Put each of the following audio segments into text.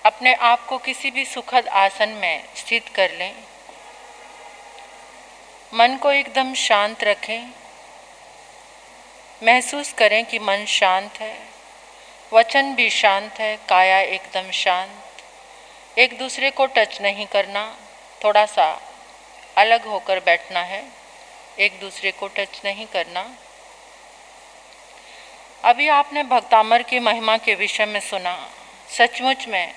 अपने आप को किसी भी सुखद आसन में स्थित कर लें। मन को एकदम शांत रखें। महसूस करें कि मन शांत है, वचन भी शांत है, काया एकदम शांत। एक दूसरे को टच नहीं करना, थोड़ा सा अलग होकर बैठना है, एक दूसरे को टच नहीं करना। अभी आपने भक्तामर की महिमा के विषय में सुना। सचमुच में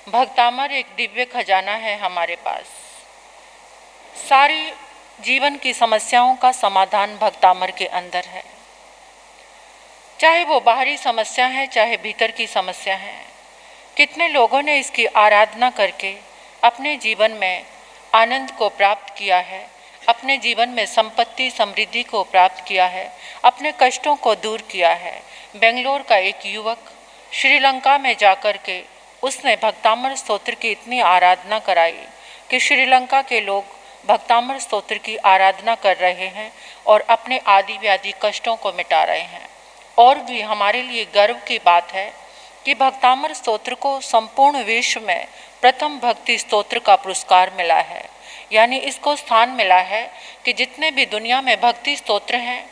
भक्तामर एक दिव्य खजाना है हमारे पास। सारी जीवन की समस्याओं का समाधान भक्तामर के अंदर है, चाहे वो बाहरी समस्या है चाहे भीतर की समस्या है। कितने लोगों ने इसकी आराधना करके अपने जीवन में आनंद को प्राप्त किया है, अपने जीवन में संपत्ति समृद्धि को प्राप्त किया है, अपने कष्टों को दूर किया है। बेंगलोर का एक युवक श्रीलंका में जाकर के उसने भक्तामर स्तोत्र की इतनी आराधना कराई कि श्रीलंका के लोग भक्तामर स्तोत्र की आराधना कर रहे हैं और अपने आदि व्याधि कष्टों को मिटा रहे हैं। और भी हमारे लिए गर्व की बात है कि भक्तामर स्तोत्र को संपूर्ण विश्व में प्रथम भक्ति स्तोत्र का पुरस्कार मिला है। यानी इसको स्थान मिला है कि जितने भी दुनिया में भक्ति स्तोत्र हैं,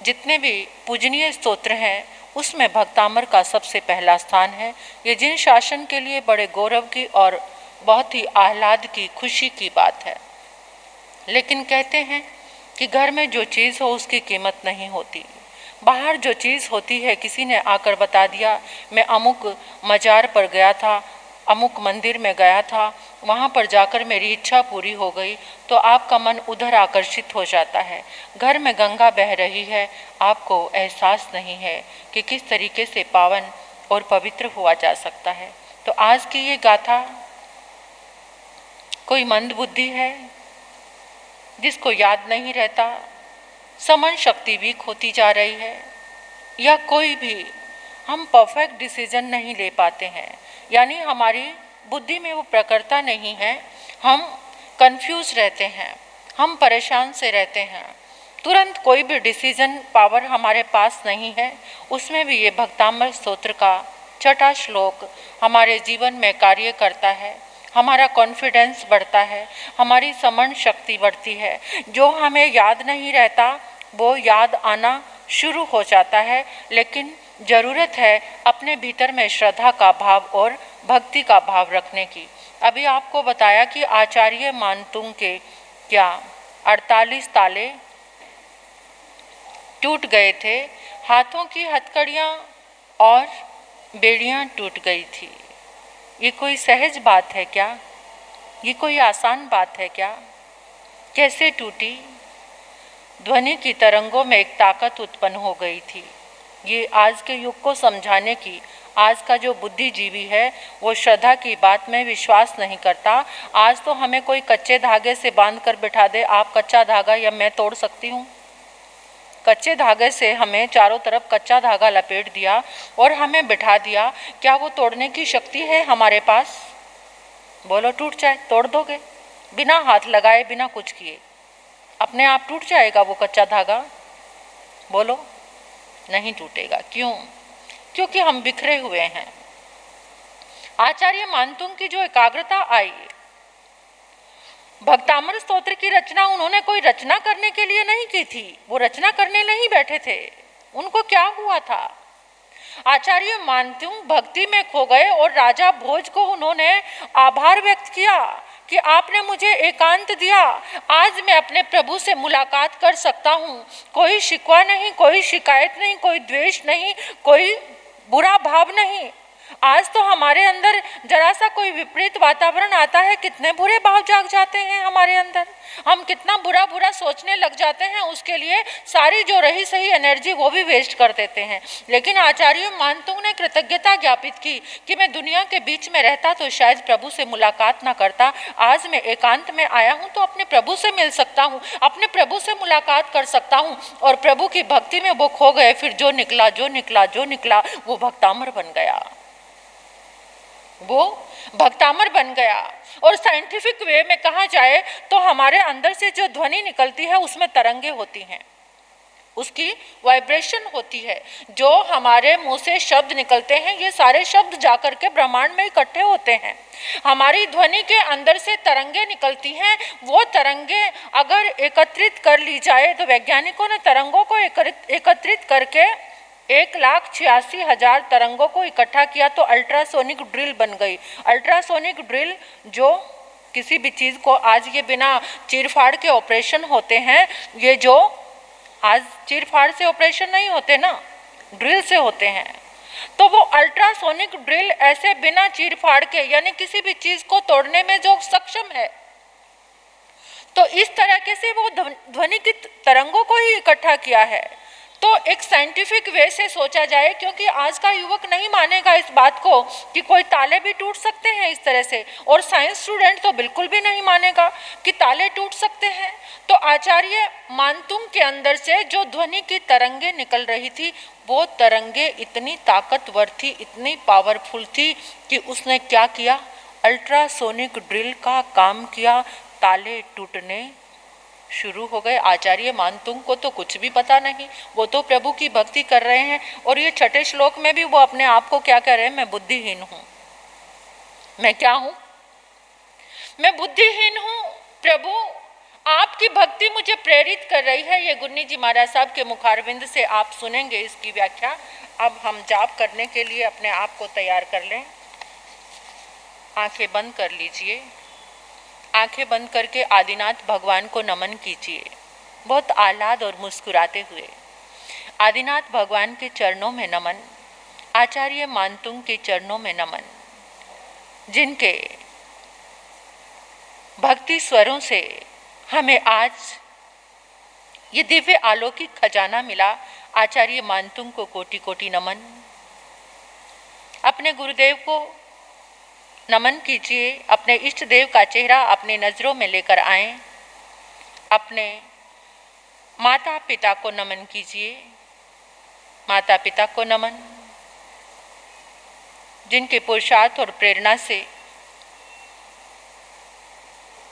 जितने भी पूजनीय स्तोत्र हैं, उसमें भक्तामर का सबसे पहला स्थान है। ये जिन शासन के लिए बड़े गौरव की और बहुत ही आह्लाद की, खुशी की बात है। लेकिन कहते हैं कि घर में जो चीज़ हो उसकी कीमत नहीं होती। बाहर जो चीज़ होती है, किसी ने आकर बता दिया मैं अमुक मजार पर गया था, अमुक मंदिर में गया था, वहाँ पर जाकर मेरी इच्छा पूरी हो गई, तो आपका मन उधर आकर्षित हो जाता है। घर में गंगा बह रही है, आपको एहसास नहीं है कि किस तरीके से पावन और पवित्र हुआ जा सकता है। तो आज की ये गाथा कोई मंद बुद्धि है जिसको याद नहीं रहता, समन शक्ति भी खोती जा रही है, या कोई भी हम परफेक्ट डिसीजन नहीं ले पाते हैं, यानी हमारी बुद्धि में वो प्रखरता नहीं है, हम कंफ्यूज रहते हैं, हम परेशान से रहते हैं, तुरंत कोई भी डिसीजन पावर हमारे पास नहीं है। उसमें भी ये भक्तामर स्तोत्र का छठा श्लोक हमारे जीवन में कार्य करता है। हमारा कॉन्फिडेंस बढ़ता है, हमारी समरण शक्ति बढ़ती है। जो हमें याद नहीं रहता वो याद आना शुरू हो जाता है। लेकिन ज़रूरत है अपने भीतर में श्रद्धा का भाव और भक्ति का भाव रखने की। अभी आपको बताया कि आचार्य मानतुंग के क्या 48 ताले टूट गए थे, हाथों की हथकड़ियाँ और बेड़ियाँ टूट गई थी। ये कोई सहज बात है क्या? ये कोई आसान बात है क्या? कैसे टूटी? ध्वनि की तरंगों में एक ताकत उत्पन्न हो गई थी। ये आज के युग को समझाने की, आज का जो बुद्धिजीवी है वो श्रद्धा की बात में विश्वास नहीं करता। आज तो हमें कोई कच्चे धागे से बांध कर बिठा दे, आप कच्चा धागा या मैं तोड़ सकती हूँ। कच्चे धागे से हमें चारों तरफ कच्चा धागा लपेट दिया और हमें बिठा दिया, क्या वो तोड़ने की शक्ति है हमारे पास? बोलो, टूट जाए तोड़ दोगे? बिना हाथ लगाए, बिना कुछ किए अपने आप टूट जाएगा वो कच्चा धागा? बोलो, नहीं टूटेगा। क्यों? क्योंकि हम बिखरे हुए हैं। आचार्य मानतुंग की जो एकाग्रता आई, भक्तामर स्तोत्र की रचना उन्होंने कोई रचना करने के लिए नहीं की थी, वो रचना करने नहीं बैठे थे। उनको क्या हुआ था? आचार्य मानतुंग भक्ति में खो गए और राजा भोज को उन्होंने आभार व्यक्त किया कि आपने मुझे एकांत दिया, आज मैं अपने प्रभु से मुलाकात कर सकता हूँ। कोई शिकवा नहीं, कोई शिकायत नहीं, कोई द्वेष नहीं, कोई बुरा भाव नहीं। आज तो हमारे अंदर जरा सा कोई विपरीत वातावरण आता है, कितने बुरे भाव जाग जाते हैं हमारे अंदर, हम कितना बुरा बुरा सोचने लग जाते हैं, उसके लिए सारी जो रही सही एनर्जी वो भी वेस्ट कर देते हैं। लेकिन आचार्य मानतुंग ने कृतज्ञता ज्ञापित की कि मैं दुनिया के बीच में रहता तो शायद प्रभु से मुलाकात ना करता, आज मैं एकांत में आया हूँ तो अपने प्रभु से मिल सकता हूँ, अपने प्रभु से मुलाकात कर सकता हूँ। और प्रभु की भक्ति में वो खो गए। फिर जो निकला जो निकला जो निकला वो भक्तामर बन गया, वो भक्तामर बन गया। और साइंटिफिक वे में कहा जाए तो हमारे अंदर से जो ध्वनि निकलती है उसमें तरंगे होती हैं। उसकी वाइब्रेशन होती है। जो हमारे मुंह से शब्द निकलते हैं, ये सारे शब्द जाकर के ब्रह्मांड में इकट्ठे होते हैं। हमारी ध्वनि के अंदर से तरंगे निकलती हैं, वो तरंगे अगर एकत्रित कर ली जाए तो वैज्ञानिकों ने तरंगों को एकत्रित करके 1,86,000 तरंगों को इकट्ठा किया तो अल्ट्रासोनिक ड्रिल बन गई। अल्ट्रासोनिक ड्रिल जो किसी भी चीज़ को, आज ये बिना चीरफाड़ के ऑपरेशन होते हैं, ये जो आज चीरफाड़ से ऑपरेशन नहीं होते ना, ड्रिल से होते हैं, तो वो अल्ट्रासोनिक ड्रिल ऐसे बिना चीरफाड़ के, यानी किसी भी चीज़ को तोड़ने में जो सक्षम है, तो इस तरह से वो ध्वनि की तरंगों को ही इकट्ठा किया है। तो एक साइंटिफिक वे से सोचा जाए, क्योंकि आज का युवक नहीं मानेगा इस बात को कि कोई ताले भी टूट सकते हैं इस तरह से, और साइंस स्टूडेंट तो बिल्कुल भी नहीं मानेगा कि ताले टूट सकते हैं। तो आचार्य मानतुंग के अंदर से जो ध्वनि की तरंगे निकल रही थी, वो तरंगे इतनी ताकतवर थी, इतनी पावरफुल थी कि उसने क्या किया, अल्ट्रासोनिक ड्रिल का काम किया, ताले टूटने शुरू हो गए। आचार्य मानतुंग को तो कुछ भी पता नहीं, वो तो प्रभु की भक्ति कर रहे हैं। और ये छठे श्लोक में भी वो अपने आप को क्या कह रहे हैं, मैं बुद्धिहीन हूँ। मैं क्या हूँ? मैं बुद्धिहीन हूँ। प्रभु आपकी भक्ति मुझे प्रेरित कर रही है। ये गुन्नी जी महाराज साहब के मुखारविंद से आप सुनेंगे इसकी व्याख्या। अब हम जाप करने के लिए अपने आप को तैयार कर लें। आंखें बंद कर लीजिए। आंखें बंद करके आदिनाथ भगवान को नमन कीजिए, बहुत आह्लाद और मुस्कुराते हुए। आदिनाथ भगवान के चरणों में नमन, आचार्य मानतुंग के चरणों में नमन, जिनके भक्ति स्वरों से हमें आज ये दिव्य अलौकिक खजाना मिला। आचार्य मानतुंग को कोटि कोटि नमन। अपने गुरुदेव को नमन कीजिए। अपने इष्ट देव का चेहरा अपनी नज़रों में लेकर आएं। अपने माता पिता को नमन कीजिए। माता पिता को नमन, जिनके पुरुषार्थ और प्रेरणा से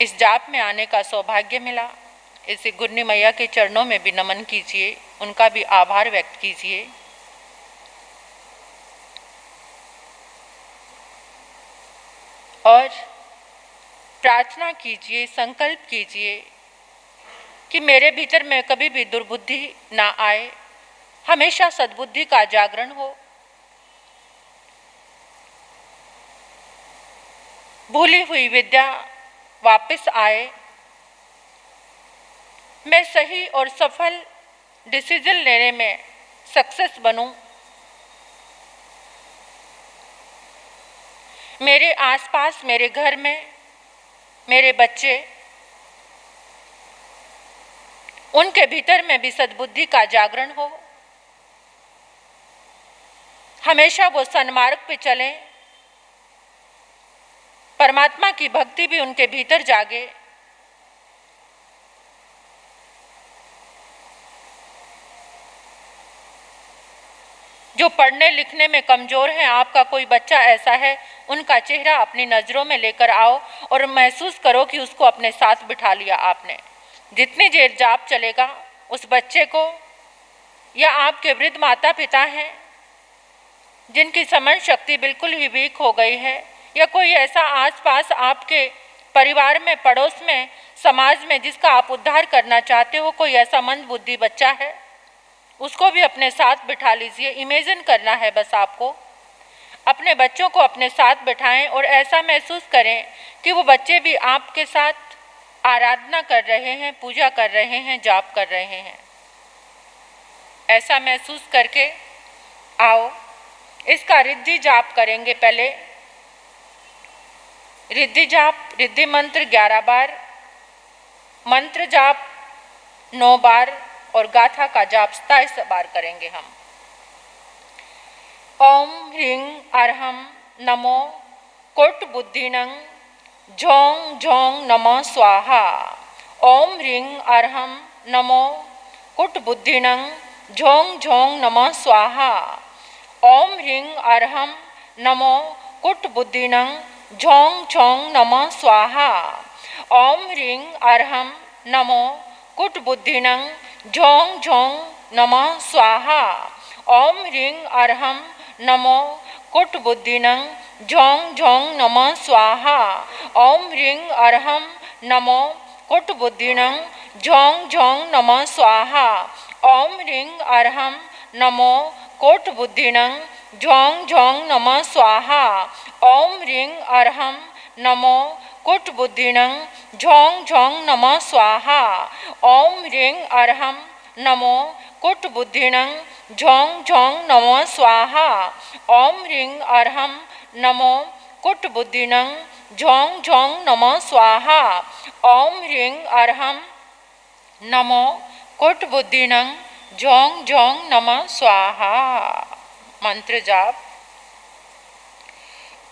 इस जाप में आने का सौभाग्य मिला। इसे गुन्नी मैया के चरणों में भी नमन कीजिए, उनका भी आभार व्यक्त कीजिए। और प्रार्थना कीजिए, संकल्प कीजिए कि मेरे भीतर में कभी भी दुर्बुद्धि ना आए, हमेशा सद्बुद्धि का जागरण हो। भूली हुई विद्या वापस आए। मैं सही और सफल डिसीजन लेने में सक्सेस बनूं। मेरे आसपास, मेरे घर में मेरे बच्चे, उनके भीतर में भी सद्बुद्धि का जागरण हो। हमेशा वो सन्मार्ग पे चलें। परमात्मा की भक्ति भी उनके भीतर जागे। जो पढ़ने लिखने में कमज़ोर है, आपका कोई बच्चा ऐसा है, उनका चेहरा अपनी नज़रों में लेकर आओ और महसूस करो कि उसको अपने साथ बिठा लिया आपने। जितनी देर जाप चलेगा, उस बच्चे को, या आपके वृद्ध माता पिता हैं जिनकी समझ शक्ति बिल्कुल ही वीक हो गई है, या कोई ऐसा आसपास आपके परिवार में, पड़ोस में, समाज में जिसका आप उद्धार करना चाहते हो, कोई ऐसा मंद बुद्धि बच्चा है, उसको भी अपने साथ बिठा लीजिए। इमेजिन करना है बस आपको। अपने बच्चों को अपने साथ बिठाएं और ऐसा महसूस करें कि वो बच्चे भी आपके साथ आराधना कर रहे हैं, पूजा कर रहे हैं, जाप कर रहे हैं। ऐसा महसूस करके आओ। इसका रिद्धि जाप करेंगे पहले। रिद्धि जाप, रिद्धि मंत्र 11 बार, मंत्र जाप 9 बार और गाथा का जाप 27 बार करेंगे हम। ओम ह्रीं अर्हं नमो कोट बुद्धिनं झोंग झोंग नमो स्वाहा। ओम ह्रीं अर्हं नमो कुट बुद्धिनं झोंग झोंग नमो स्वाहा। ओम ह्रीं अर्हं नमो कुट बुद्धिनं झोंग झोंग नमो स्वाहा। ओम ह्रीं अर्हं नमो कुट बुद्धिनं झोंग झोंग नमः स्वाहा। ओम ह्रीं अर्हं नमो कुटबुद्धिनं झों झों नमः स्वाहा। ओम ह्रीं अर्हं नमो कुटबुद्धिनं झों झों नमः स्वाहा। ओम ह्रीं अर्हं नमो कोटबुद्धिनं झों झों नमः स्वाहा। ओम ह्रीं अर्हं नमो कुटबुद्धिनं झों झों नमः स्वाहा। ओम ह्रीं अर्हं नमो कुटबुद्धिनं झों झों नमः स्वाहा। ओम ह्रीं अर्हं नमो कुटबुद्धिनं झों झों नमः स्वाहा। ओम ह्रीं अर्हं नमो कुटबुद्धिनं झों झों नमः स्वाहा। मंत्र जाप।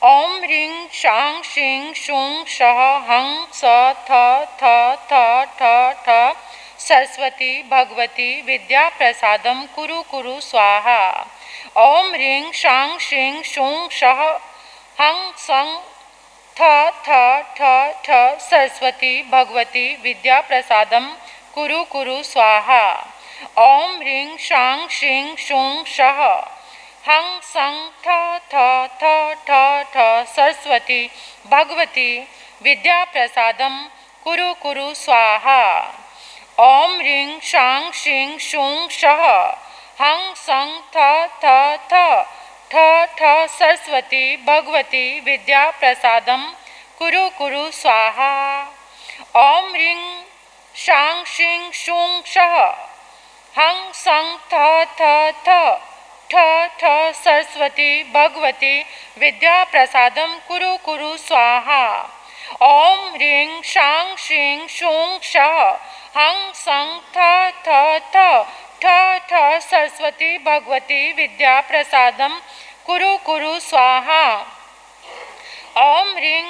ओम ह्रीं शां शीं शूं शः हं स थ थ थ ठ ठ सरस्वती भगवती विद्या प्रसादम कुरु कुरु स्वाहा। ओम ह्रीं शां शीं शूं शः हं सं थ थ ठ ठ सरस्वती भगवती विद्या प्रसादम कुरु कुरु स्वाहा। ओम ह्रीं शां शीं शूं शः हं सं थ थ थ ठ ठ सरस्वती भगवती विद्या प्रसादम कुरु कुरु स्वाहा। ओम ह्रीं शां शीं शूं शः हं सं थ थ थ ठ ठ सरस्वती भगवती विद्या प्रसादम कुरु कुरु स्वाहा। ओम ह्रीं शां शीं शूं शः हं सं थ थ थ ठ ठ सरस्वती भगवती विद्या प्रसादम कुरु कुरु स्वाहा। ओम ह्रीं शां शीं शूं शः हं सं थ थ थ ठ ठ सरस्वती भगवती विद्या प्रसादम कुरु कुरु स्वाहा। ओम ह्रीं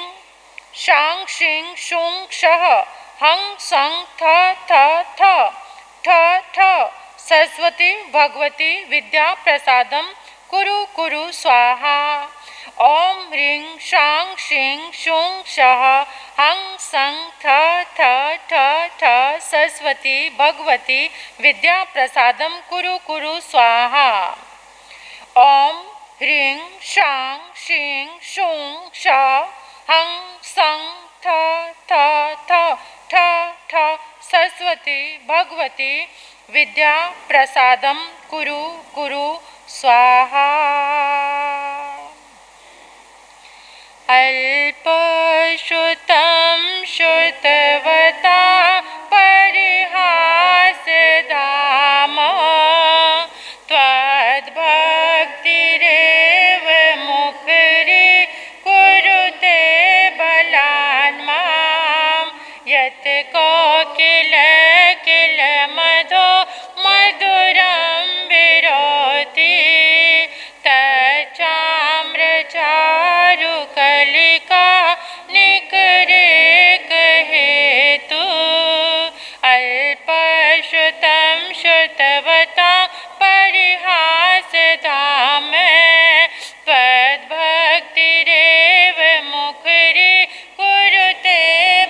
शां शीं शूं शः हं सं थ थ थ ठ ठ सरस्वती भगवती विद्या प्रसादम कुरु कुरु स्वाहा। ओम ह्रीं शां शीं शूं शः हं सं थ थ ठ ठ सरस्वती भगवती विद्या प्रसादम कुरु कुरु स्वाहा। ओम ह्रीं शां शीं शूं शः हं सं थ थ थ ठ ठ सरस्वती भगवती विद्या प्रसादम कुरु कुरु स्वाहा। अल्पश्रुतं श्रुतवता परिहासधाम त्वद्भक्तिरेव मुखरी कुरुते बलान् मां यत् कोकिल किल मधो मधुरं विरोति तच्चाम्रचारुकलिका निकरेक हेतु अल्पश्रुतं श्रुतवता परिहासधाम त्वद्भक्तिरेव मुखरी कुरुते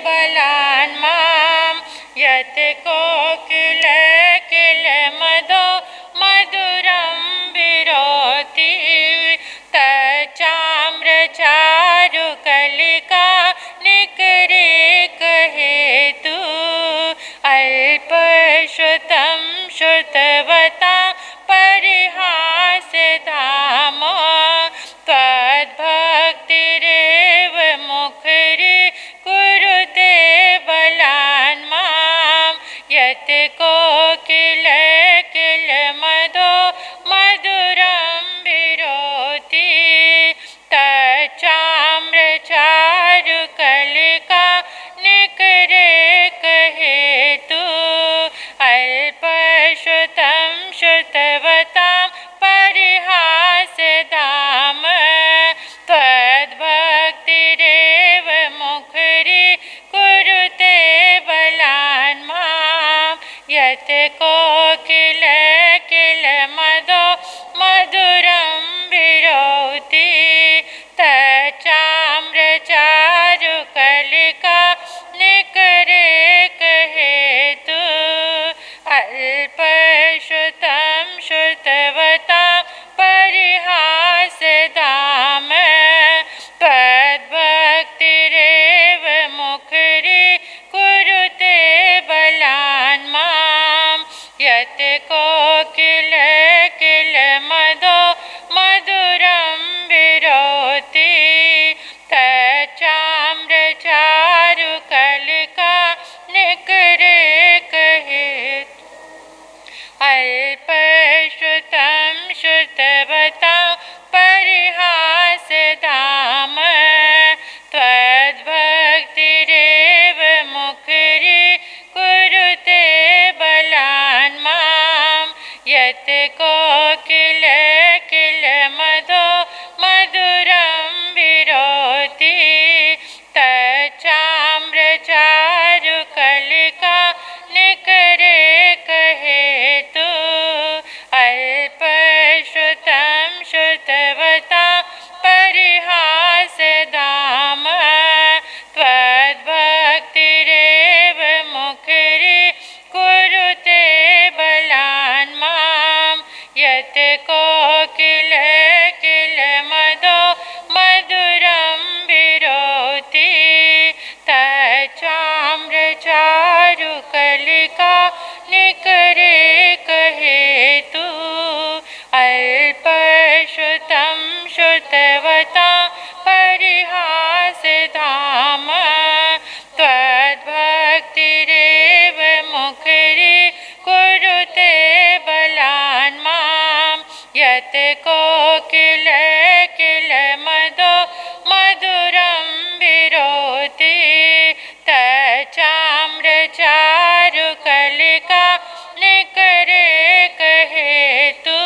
बलान् मां यत् कोकिल किल मधो मधुरं विरोति तच्चाम्रचारुकलिका निकरेक हेतु अल्पश्रुतं श्रुतवता परिहासधाम त्वद्भक्तिरेव मुखरी कुरुते बलान् मां यत् कोकिल किल मधो मधुरं विरोति तच्चाम्रचारुकलिका निकरेक हेतु अल्पश्रुतं श्रुतवता परिहासधाम त्वद्भक्तिरेव मुखरी कुरुते बलान् मां यत् कोकिल किल मधो मधुरं विरोति तच्चाम्रचारुकलिका निकरेक हेतु अल्पश्रुतं यत् कोकिल किल मदो मधुरं विरोति तच्चाम्र चारु कलिका निकरे कहित अल्पश्रुतं श्रुतवतां परिहास धाम त्वद्भक्तिरेव मुखरी कुरुते बलान् मां यत् कोकिल किल मधो मधुरं विरोति तच्चाम्र चारु कलिका निकरे कहेतु अल्पश्रुतं श्रुतवतां परिहास धाम त्वद्भक्तिरेव मुखरी कुरुते बलान् मां यत् कोकिल किल मधो मधुरं विरोति तच्चाम्र चारु कलिका निकरे कहेतु अल्पश्रुतं श्रुतवतां परिहास धाम त्वद्भक्तिरेव मुखरी कुरुते बलान् मां यत् कोकिल किल मधो मधुरं विरोति तच्चाम्र चारु कलिका निकरे कहेतु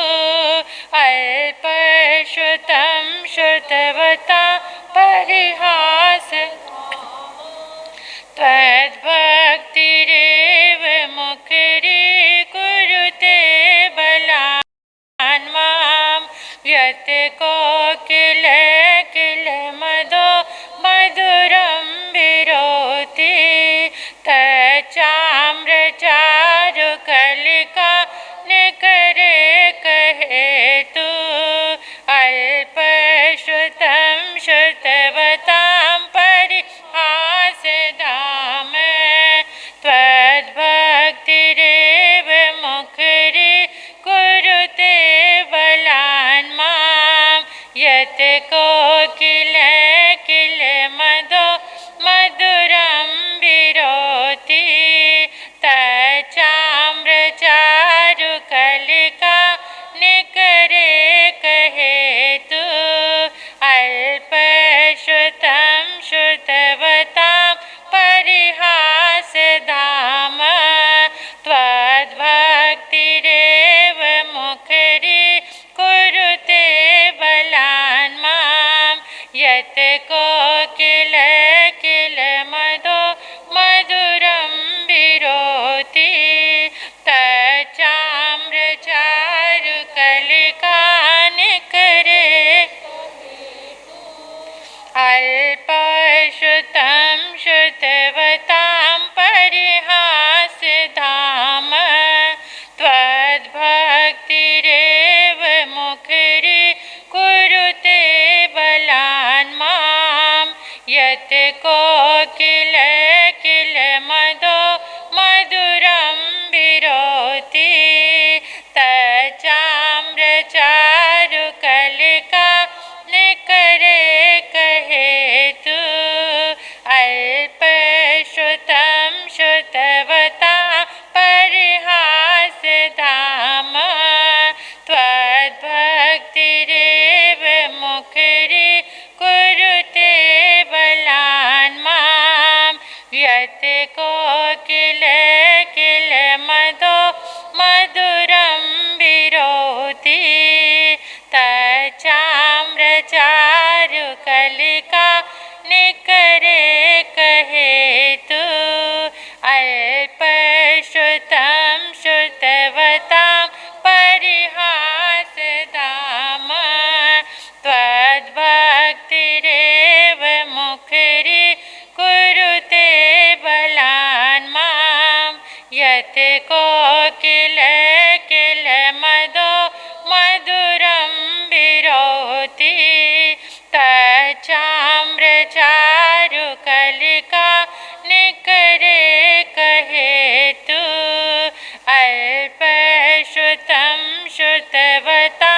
अल्पश्रुतं श्रुतवतां परिहास त्वद्भक्तिरेव मुखरी कुरुते बलान् मां यत् कोकिल किल मधो मधुरं विरोति तच्चाम्र चारु कलिका निकरे कहेतु अल्पश्रुतं श्रुतवतां परिहास धाम त्वद्भक्तिरेव मुखरी कुरुते बलान् मां यत् कोकिल किल मधो मधुरं विरोति तच्चाम्र चारु कलिका निकरे कहेतु अल्पश्रुतं श्रुतवतां परिहास धाम त्वद्भक्तिरेव मुखरी कुरुते बलान् मां यत् कोकिल किल मधो मधुरं विरोति तच्चाम्र चारु कलिका निकरे अल्पश्रुतं श्रुतवतां परिहास धाम त्वद्भक्तिरेव मुखरी कुरुते बलान् मां यत् कोकिल किल मधो मधुरं विरोति तच्चाम्र चारु कलिका निकरे कहेतु अल्पश्रुतं श्रुतवतां परिहास धाम त्वद्भक्तिरेव मुखरी कुरुते बलान् मां यत् कोकिल किल मधो मधुरं विरोति तच्चाम्र चारु कलिका निकरे कहेतु अल्पश्रुतं श्रुतवतां परिहास धाम त्वद्भक्तिरेव मुखरी कुरुते बलान् मां यत् कोकिल किल मधो मधुरं विरोति तच्चाम्र चारु कलिका निकरे कहेतु अल्पश्रुतं श्रुतवता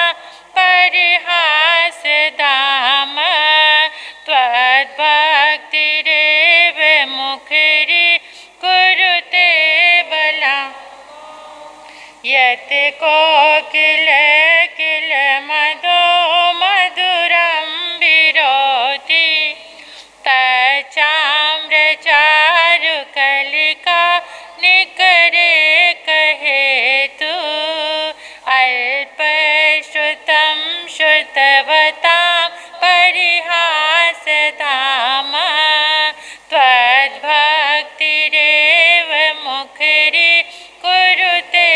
परिहासधाम त्वद्भक्तिरेव मुखरी कुरुते बला यत् कोकिल किल मधो मधुरं विरोति तच्चाम्रचारुकलिका निकरे कहेतु अल्पश्रुतं श्रुतवतां परिहासधाम त्वद्भक्तिरेव मुखरी कुरुते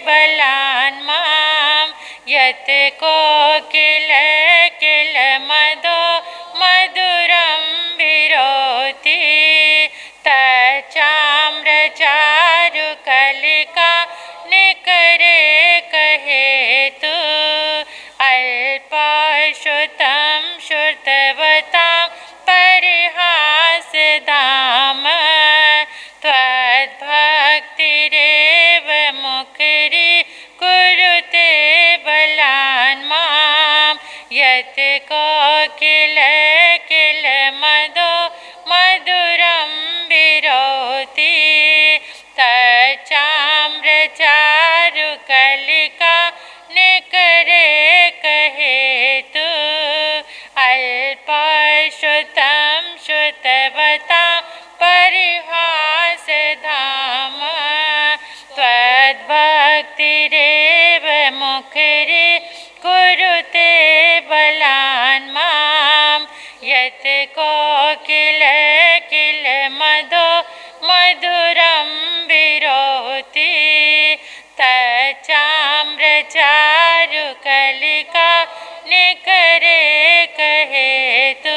बलान् मां यत् कोकिल किल मधो मधुरं विरोति तच्चाम्रचारुकलिका निकरे कहेतु अल्पश्रुतं श्रुतवतां परिहासधाम त्वद्भक्तिरेव मुखरी कुरुते बलान् मां यत् कोकिल किल मधो मधुरं विरोति तच्चाम्रचारुकलिका निकरे कहेतु अल्पश्रुतं श्रुतवतां परिहासधाम त्वद्भक्तिरेव मुखरी कुरुते बलान् मां यत् कोकिल किल मधो मधुरं विरोति तच्चाम्रचारुकलिका निकरे कहेतु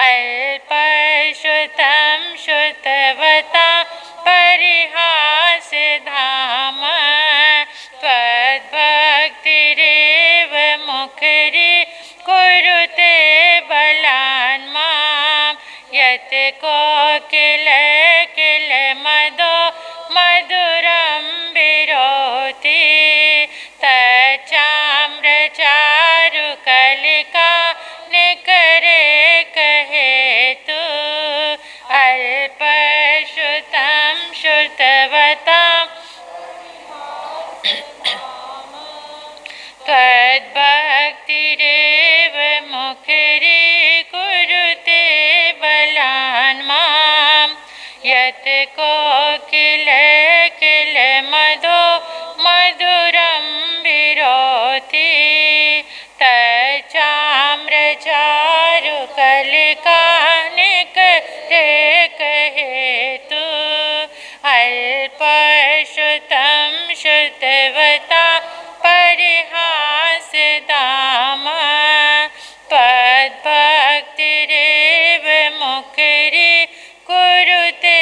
अल्पश्रुतं श्रुतवतां परिहासधाम त्वद्भक्तिरेव मुखरी कुरुते बलान् मां यत् कोकिल किल मधो मधुरं विरोति तच्चाम्रचारुकलिका निकरे कहेतु अल्पश्रुतं श्रुतवतां त्वद्भक्तिरेव मुखरी कुरुते बलान् मां यत् कोकिल किल मधो मधुरं विरोति तच्चाम्रचारुकलिका निकरे कहेतु अल्पश्रुतं श्रुतवतां परिहासधाम त्वद्भक्तिरेव मुखरी कुरुते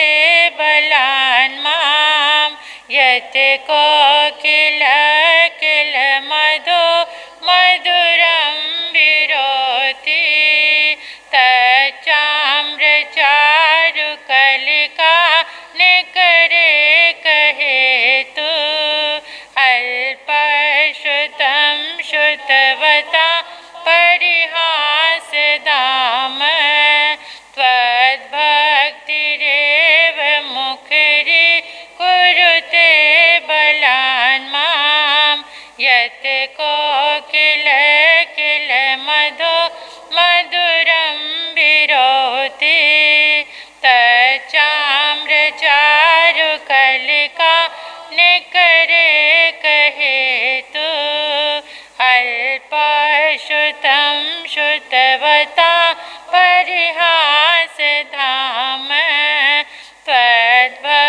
बलान् मां यत् कोकिल किल मधो मधुरं विरोति तच्चाम्रचारुकलिका निकरे कहेतु अल्पश्रुतं श्रुतवतां परिहासधाम त्वद्भक्तिरेव मुखरी कुरुते बलान् मां यत् कोकिल किल मधो मधुरं विरोति तच्चाम्रचारुकलिका निकरे कहेतु अल्पश्रुतं श्रुतवतां परिहासधाम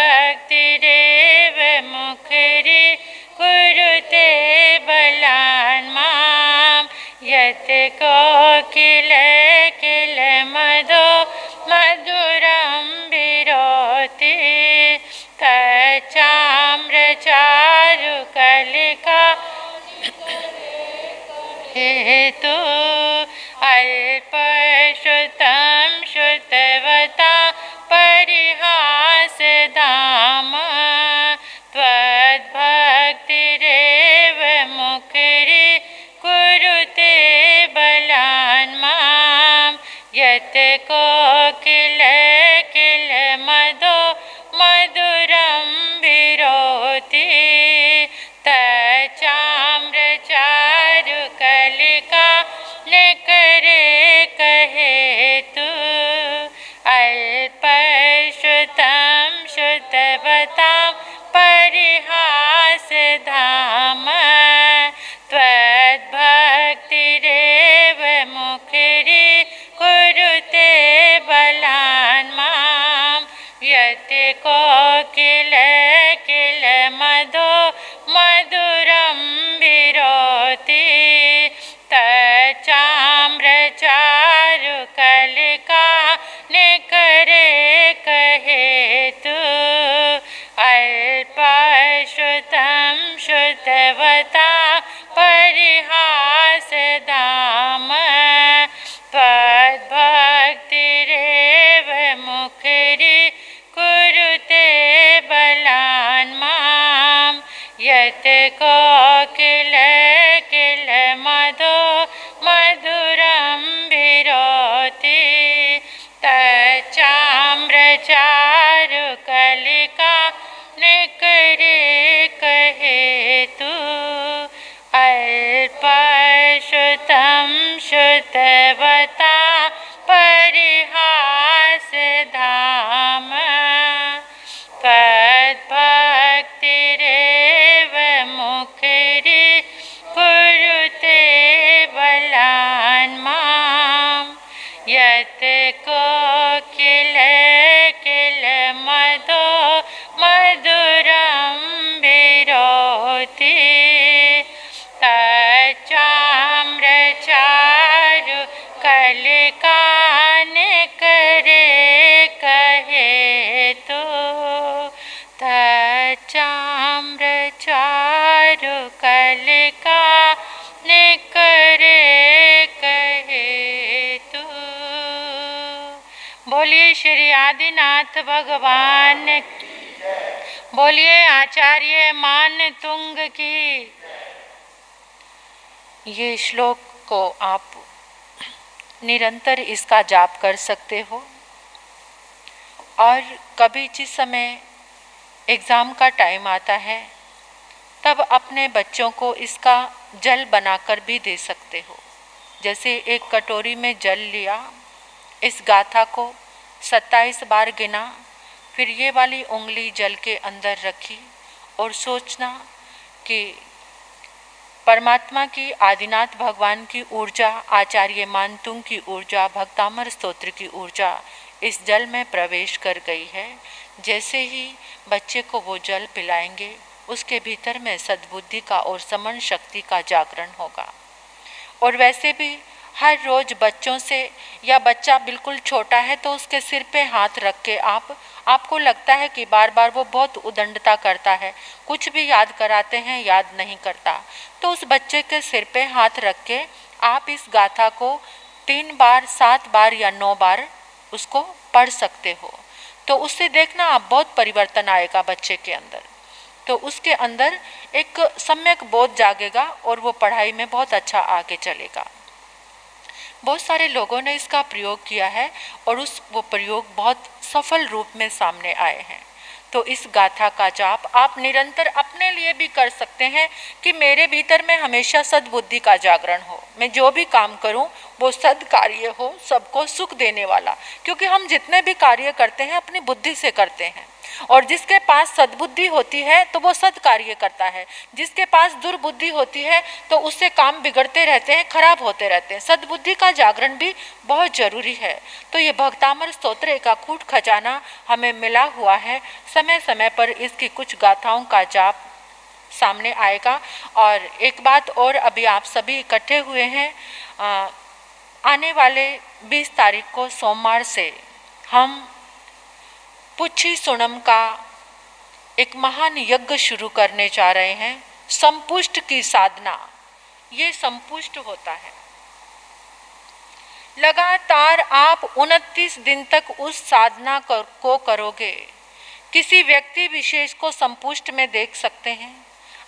त्वद्भक्तिरेव मुखरी कुरुते बलान् मां यत् कोकिल किल मधो मधुरं विरोति तच्चाम्रचारुकलिका हेतु अल्पश्रुतं श्रुतवतां परिहासधाम त्वद्भक्तिरेव मधुरं विरोति तच्चाम्रचारुकलिका निकरे कहेतु अल्पश्रुतं श्रुतवता परिहासधाम त्वद्भक्तिरेव मुखरी कुरुते बलान् मां यत् कोकिल किल मधो मधुरं विरोति तच्चाम्रचारुकलिका निकरे कहेतु अल्पश्रुतं श्रुतवता परिहासधाम त्वद्भक्तिरेव मुखरी कुरुते बलान् मां यत् कोकिल किल मधो मधुरं विरोति तच्चाम्रचारुकलिका निकरे कहेतु तच्चाम्रचारुकलिका निकरे कहेतु। बोलिए श्री आदिनाथ भगवान, बोलिए आचार्य मान तुंग की। ये श्लोक को आप निरंतर इसका जाप कर सकते हो और कभी जिस समय एग्ज़ाम का टाइम आता है तब अपने बच्चों को इसका जल बनाकर भी दे सकते हो। जैसे एक कटोरी में जल लिया, इस गाथा को 27 बार गिना, फिर ये वाली उंगली जल के अंदर रखी और सोचना कि परमात्मा की, आदिनाथ भगवान की ऊर्जा, आचार्य मानतुंग की ऊर्जा, भक्तामर स्तोत्र की ऊर्जा इस जल में प्रवेश कर गई है। जैसे ही बच्चे को वो जल पिलाएंगे उसके भीतर में सद्बुद्धि का और समन शक्ति का जागरण होगा। और वैसे भी हर रोज बच्चों से, या बच्चा बिल्कुल छोटा है तो उसके सिर पे हाथ रख के आपको लगता है कि बार बार वो बहुत उदंडता करता है, कुछ भी याद कराते हैं याद नहीं करता, तो उस बच्चे के सिर पे हाथ रख के आप इस गाथा को 3 बार, 7 बार या 9 बार उसको पढ़ सकते हो। तो उससे देखना आप बहुत परिवर्तन आएगा बच्चे के अंदर। तो उसके अंदर एक सम्यक बोध जागेगा और वो पढ़ाई में बहुत अच्छा आगे चलेगा। बहुत सारे लोगों ने इसका प्रयोग किया है और वो प्रयोग बहुत सफल रूप में सामने आए हैं। तो इस गाथा का जाप आप निरंतर अपने लिए भी कर सकते हैं कि मेरे भीतर में हमेशा सद्बुद्धि का जागरण हो, मैं जो भी काम करूं वो सद कार्य हो, सबको सुख देने वाला। क्योंकि हम जितने भी कार्य करते हैं अपनी बुद्धि से करते हैं, और जिसके पास सद्बुद्धि होती है तो वो सद कार्य करता है, जिसके पास दुर्बुद्धि होती है तो उससे काम बिगड़ते रहते हैं, खराब होते रहते हैं। सद्बुद्धि का जागरण भी बहुत जरूरी है। तो ये भक्तामर स्तोत्र का कूट खजाना हमें मिला हुआ है। समय समय पर इसकी कुछ गाथाओं का जाप सामने आएगा। और एक बात और, अभी आप सभी इकट्ठे हुए हैं, आने वाले 20 तारीख को सोमवार से हम पुच्छी सुणम का एक महान यज्ञ शुरू करने जा रहे हैं। संपुष्ट की साधना, ये संपुष्ट होता है। लगातार आप 29 दिन तक उस साधना को करोगे। किसी व्यक्ति विशेष को संपुष्ट में देख सकते हैं,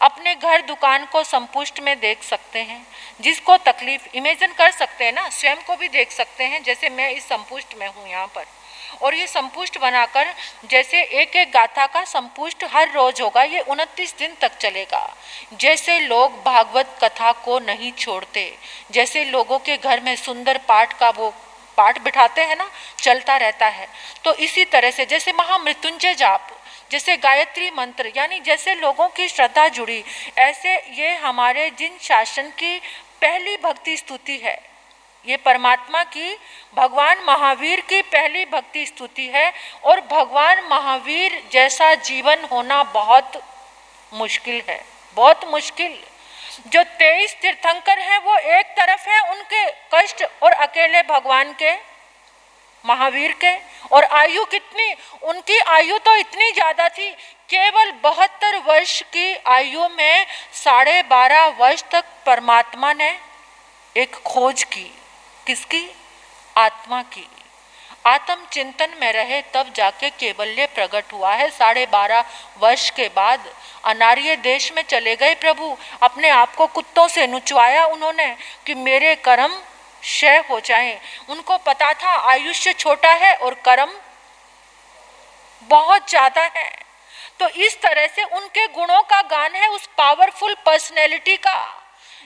अपने घर दुकान को संपुष्ट में देख सकते हैं, जिसको तकलीफ इमेजिन कर सकते हैं ना, स्वयं को भी देख सकते हैं। जैसे मैं इस संपुष्ट में हूँ यहाँ पर, और ये संपुष्ट बनाकर जैसे एक एक गाथा का संपुष्ट हर रोज होगा, ये 29 दिन तक चलेगा। जैसे लोग भागवत कथा को नहीं छोड़ते, जैसे लोगों के घर में सुंदर पाठ का वो पाठ बिठाते हैं ना, चलता रहता है, तो इसी तरह से जैसे महामृत्युंजय जाप, जैसे गायत्री मंत्र, यानी जैसे लोगों की श्रद्धा जुड़ी, ऐसे ये हमारे जिन शासन की पहली भक्ति स्तुति है, ये परमात्मा की, भगवान महावीर की पहली भक्ति स्तुति है। और भगवान महावीर जैसा जीवन होना बहुत मुश्किल है, बहुत मुश्किल। जो 23 तीर्थंकर हैं वो एक तरफ है उनके कष्ट और अकेले भगवान के, महावीर के, और आयु कितनी, उनकी आयु तो इतनी ज्यादा थी, केवल 72 वर्ष की आयु में 12.5 वर्ष तक परमात्मा ने एक खोज की। किसकी? आत्मा की। आत्म चिंतन में रहे तब जाके केवल्य प्रकट हुआ है। 12.5 वर्ष के बाद अनार्य देश में चले गए प्रभु, अपने आप को कुत्तों से नुचवाया उन्होंने कि मेरे कर्म क्षय हो जाएं। उनको पता था आयुष्य छोटा है और कर्म बहुत ज्यादा है। तो इस तरह से उनके गुणों का गान है उस पावरफुल पर्सनैलिटी का,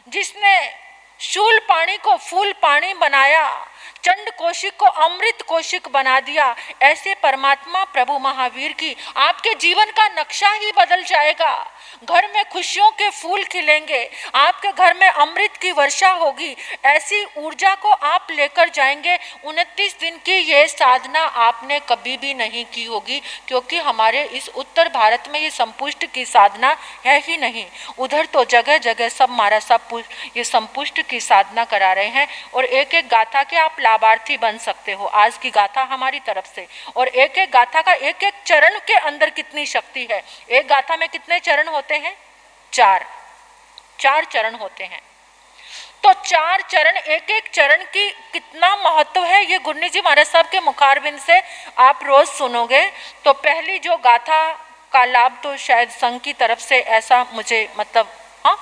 जिसने शूल पानी को फूल पानी बनाया, चंड कोशिक को अमृत कोशिक बना दिया। ऐसे परमात्मा प्रभु महावीर की आपके जीवन का नक्शा ही बदल जाएगा। घर में खुशियों के फूल खिलेंगे, आपके घर में अमृत की वर्षा होगी। ऐसी ऊर्जा को आप लेकर जाएंगे। 29 दिन की ये साधना आपने कभी भी नहीं की होगी, क्योंकि हमारे इस उत्तर भारत में ये संपुष्ट की साधना है ही नहीं। उधर तो जगह जगह सब महाराज सब ये संपुष्ट की साधना करा रहे हैं, और एक एक गाथा के आप लाभार्थी बन सकते हो। आज की गाथा हमारी तरफ से, और एक एक गाथा का एक एक चरण के अंदर कितनी शक्ति है। एक गाथा में कितने चरण होते हैं? 4 चरण होते हैं। तो 4 चरण, एक एक चरण की कितना महत्व है ये गुरनी जी महाराज साहब के मुखारबिंद से आप रोज सुनोगे। तो पहली जो गाथा का लाभ तो शायद संघ की तरफ से, ऐसा मुझे मतलब, हाँ,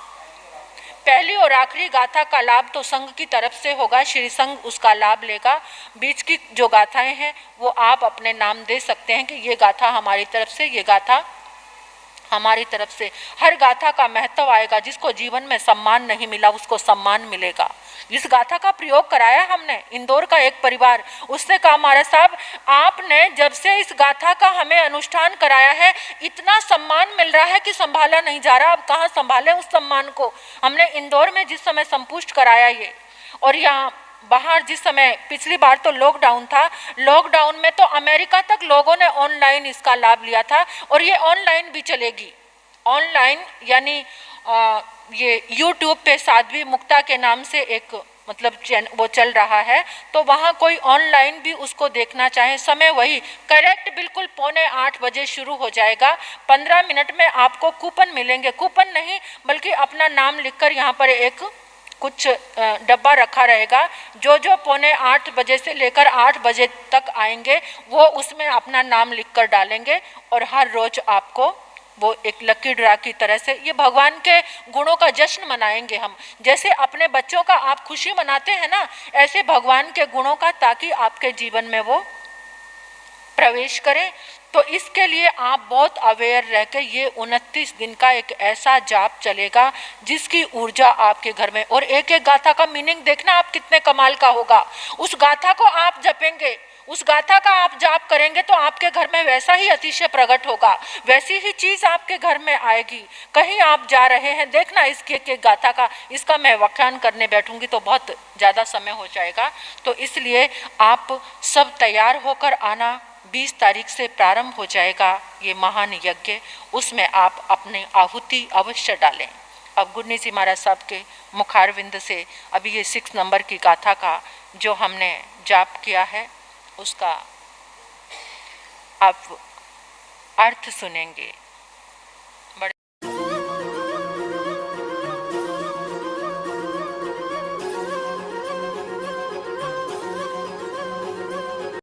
पहली और आखिरी गाथा का लाभ तो संघ की तरफ से होगा, श्री संघ उसका लाभ लेगा। बीच की जो गाथाएं हैं वो आप अपने नाम दे सकते हैं कि ये गाथा हमारी तरफ से, ये गाथा हमारी तरफ से। हर गाथा का महत्व आएगा। जिसको जीवन में सम्मान नहीं मिला उसको सम्मान मिलेगा। इस गाथा का प्रयोग कराया हमने, इंदौर का एक परिवार, उसने कहा महाराज साहब आपने जब से इस गाथा का हमें अनुष्ठान कराया है इतना सम्मान मिल रहा है कि संभाला नहीं जा रहा। अब कहाँ संभाले उस सम्मान को। हमने इंदौर में जिस समय संपुष्ट कराया ये, और यहाँ बाहर जिस समय पिछली बार तो लॉकडाउन था, लॉकडाउन में तो अमेरिका तक लोगों ने ऑनलाइन इसका लाभ लिया था, और ये ऑनलाइन भी चलेगी। ऑनलाइन यानी ये यूट्यूब पे साध्वी मुक्ता के नाम से एक मतलब वो चल रहा है, तो वहाँ कोई ऑनलाइन भी उसको देखना चाहे, समय वही करेक्ट बिल्कुल 7:45 बजे शुरू हो जाएगा। 15 मिनट में आपको कूपन मिलेंगे, कूपन नहीं बल्कि अपना नाम लिखकर यहाँ पर एक कुछ डब्बा रखा रहेगा। जो 7:45 बजे से लेकर 8 बजे तक आएंगे वो उसमें अपना नाम लिखकर डालेंगे, और हर रोज आपको वो एक लकी ड्रा की तरह से ये भगवान के गुणों का जश्न मनाएंगे हम। जैसे अपने बच्चों का आप खुशी मनाते हैं ना, ऐसे भगवान के गुणों का, ताकि आपके जीवन में वो प्रवेश करें। तो इसके लिए आप बहुत अवेयर रह के ये 29 दिन का एक ऐसा जाप चलेगा जिसकी ऊर्जा आपके घर में, और एक एक गाथा का मीनिंग देखना आप कितने कमाल का होगा। उस गाथा को आप जपेंगे, उस गाथा का आप जाप करेंगे तो आपके घर में वैसा ही अतिशय प्रकट होगा, वैसी ही चीज आपके घर में आएगी। कहीं आप जा रहे हैं, देखना इसके एक गाथा का, इसका मैं व्याख्यान करने बैठूंगी तो बहुत ज्यादा समय हो जाएगा, तो इसलिए आप सब तैयार होकर आना। 20 तारीख से प्रारंभ हो जाएगा ये महान यज्ञ, उसमें आप अपनी आहुति अवश्य डालें। अब गुरनी जी महाराज साहब के मुखारविंद से अभी ये 6 नंबर की गाथा का जो हमने जाप किया है उसका आप अर्थ सुनेंगे।